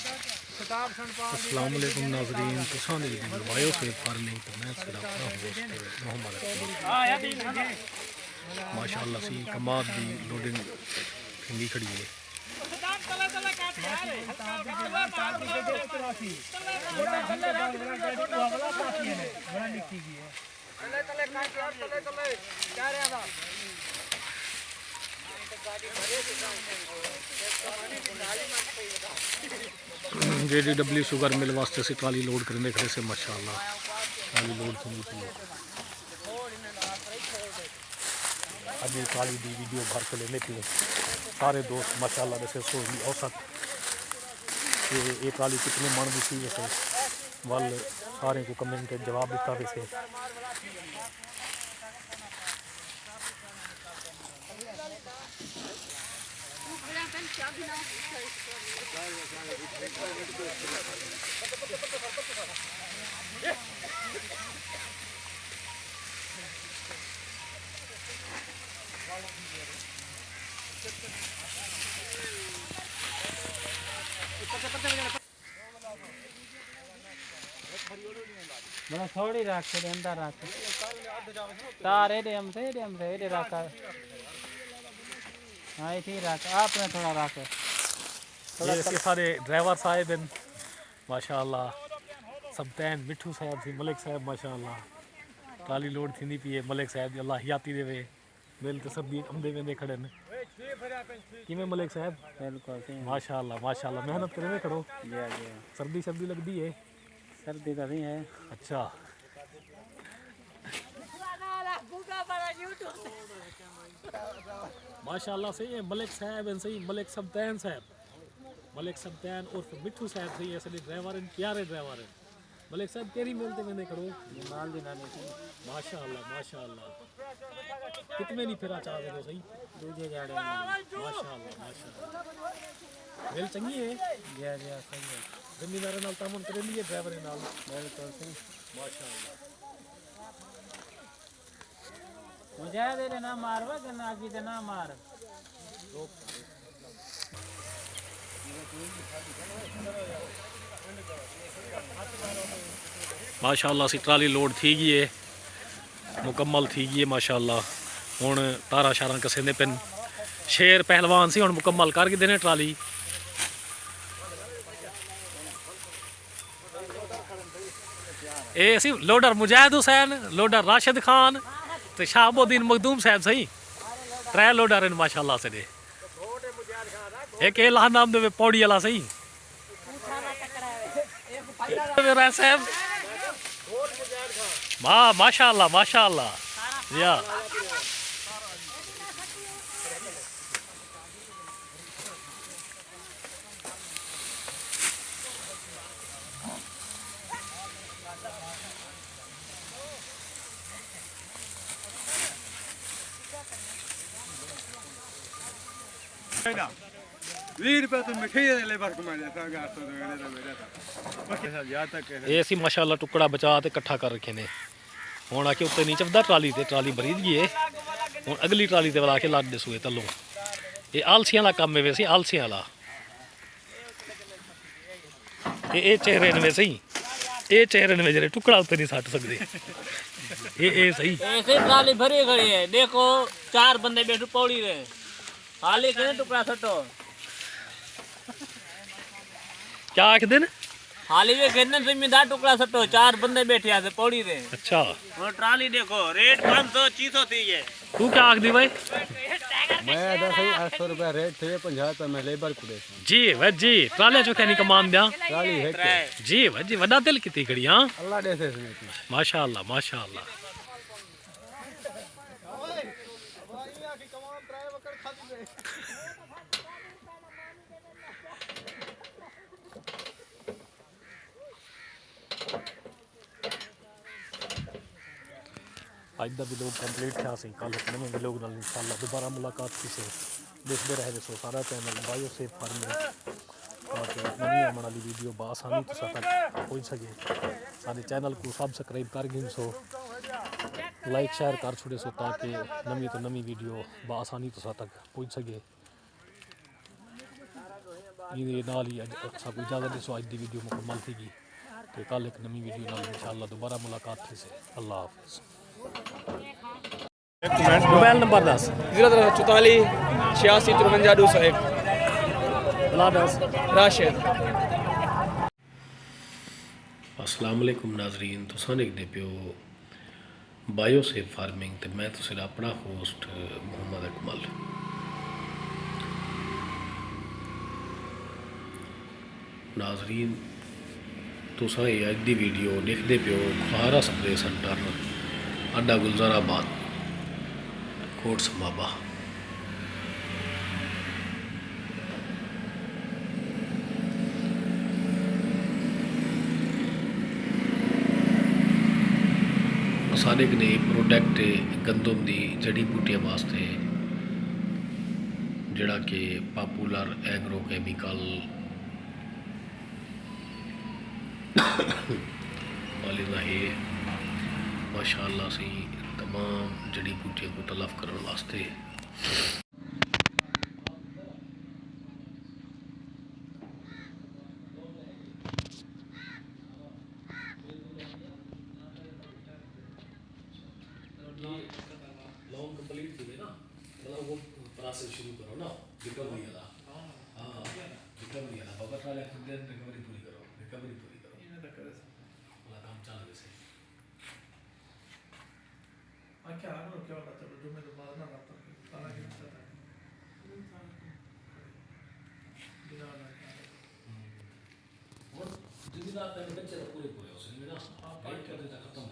अस्सलाम वालेकुम नाज़रीन, तुसां दी बायो से फार्मिंग तो मैं सिर्फ अपना होस्ट मोहम्मद माशाअल्लाह सी कमाद दी लोडिंग फिंगी खड़ी है। JDW शुगर मिल वास्ते से ट्राली लोड करने खड़े से माशाअल्लाह ट्राली लोड करनी चाहिए। अभी ट्राली दी वीडियो भर के लेने के सारे दोस्त माशाअल्लाह वैसे सो औसत ये ट्राली कितने मन दी थी वैसे वाल सारे को कमेंट के जवाब दिता वैसे। बड़ा थोड़ी रख के अंदर रख तारे डेम से रखा। हाँ इधर रख आपने थोड़ा रख ये इसके सारे ड्राइवर साहब हैं माशाअल्लाह सबतैन मिठू साहब थी मलिक साहब माशाअल्लाह ट्राली लोड थी पी है मलिक साहब अल्लाह हियाती देवे बिल तो सब अमदे वेंदे खड़े ने किमें मलिक साहब बिल्कुल माशाअल्लाह माशाअल्लाह मेहनत करे करो सर्दी सर्दी लगती है सर्दी तो नहीं है। अच्छा माशाअल्लाह सही है मलिक साहब हैं सही मलिक सबतैन साहब मलिक सबतैन उर्फ मिठू साहब सही है सभी ड्राइवर हैं प्यारे ड्राइवर हैं मलिक साहब केरी मिलते मैंने करो माल दिनाने से माशाअल्लाह माशाअल्लाह कितने नहीं फिरा चाह रहे हो सही दूजे जाड़े माशाअल्लाह माशाअल्लाह मिल चंगी है जी सही है जमींदार नाल तामन करे लिए ड्राइवर नाल बिल्कुल सही माशाअल्लाह मुझे दे ना मारवा कि ना आगे ना मार माशाअल्लाह सी ट्राली लोड थी गई है मुकम्मल थी गई है माशाअल्लाह हुण तारा शारा कसेंदे पिन शेर पहलवान सी हुण मुकम्मल कर के देने ट्राली ए सी लोडर मुजाहिद हुसैन लोडर राशिद खान तो शाहबुद्दीन मखदूम साहब सही त्रै लोडर हैं माशाअल्लाह से एक एला नाम दे पौड़ी वाला सही साहब वाह माशाअल्लाह माशाअल्लाह या ऐसी माशाअल्लाह टुकड़ा बचा ते इकट्ठा कर रखे ने हुण आके उत्ते नहीं चपदा ट्राली ते ट्राली भरी दी है हुण अगली ट्राली ते वाला के लाद दे सुए तलो ये आलसियां वाला काम है वैसे आलसियां वाला ये चेहरे ने वैसे ही ये चेहरे ने जरे टुकड़ा उत्ते नहीं सट सकदे ये सही ऐसे ट्राली भरी खड़ी है देखो 4 बंदे बैठे पौड़ी रहे हाली के टुकड़ा सटो क्या आख दिन हाली में कहने जिम्मेदार टुकड़ा सटो 4 बंदे बैठे आते पौड़ी रहे अच्छा और ट्राली देखो रेट 500 600 थी है तू क्या आख दी भाई मैं 800 रुपया रेट थे 50 रुपया मैं लेबर खुदे जी भाई जी ट्राले चौके नहीं कमान दिया ट्राली है जी भाई जी वड़ा दिल कितनी खड़ी हाँ अल्लाह दे से इसमें माशाअल्लाह माशाअल्लाह आज का भी लोग कंप्लीट था सी कल नवे भी लोग इंशाल्लाह दोबारा मुलाकात की से देखते रहे सो सारा चैनल बायो सेफ फार्मिंग ताकि नवी आने वाली वीडियो बआसानी तुसा तक पहुँच सके सारे चैनल को सब्सक्राइब कर गिन सो लाइक शेयर कर छोड़े सो ताकि नवी तो नवी वीडियो बआसानी तुसा तक पहुँच सके ये नाल ही अज सब इजाज़त दिसो अज दी वीडियो मुकम्मल थी तो कल एक नवी वीडियो नाल इंशाअल्लाह दोबारा मुलाकात थी से अल्लाह हाफिज़ मोबाइल नंबर दस 044 86 53 201 बला दस राशिद। अस्सलाम वालेकुम नाजरीन तुसां देखदे पियो बायोसेफ फार्मिंग ते मैं तुसें अपना होस्ट मोहम्मद अकमल। नाजरीन तुसां ये अज दी वीडियो देखदे पियो खुहारा स्प्रे सेंटर अड्डा गुलजाराबाद कोट समाबा। सारे ने प्रोडक्ट गंदम की जड़ी बूटियां वास्ते जड़ा कि पॉपुलर एग्रो कैमिकल वाले का है माशाअल्लाह से तमाम जड़ी बूटियों को तलफ करने वास्ते लॉन्ग कंप्लीट थी ना मतलब वो प्रोसेस शुरू करो ना रिकवरी वाला। हाँ रिकवरी वाला बाबा ट्रायल एक्सीडेंट रिकवरी पूरी करो वाला काम चल वैसे क्या क्या होता है जो मैं दोबारा ना करता हूँ सारा के साथ बिना और जिंदगी में बच्चे पूरे पूरे हो सके ना आप खत्म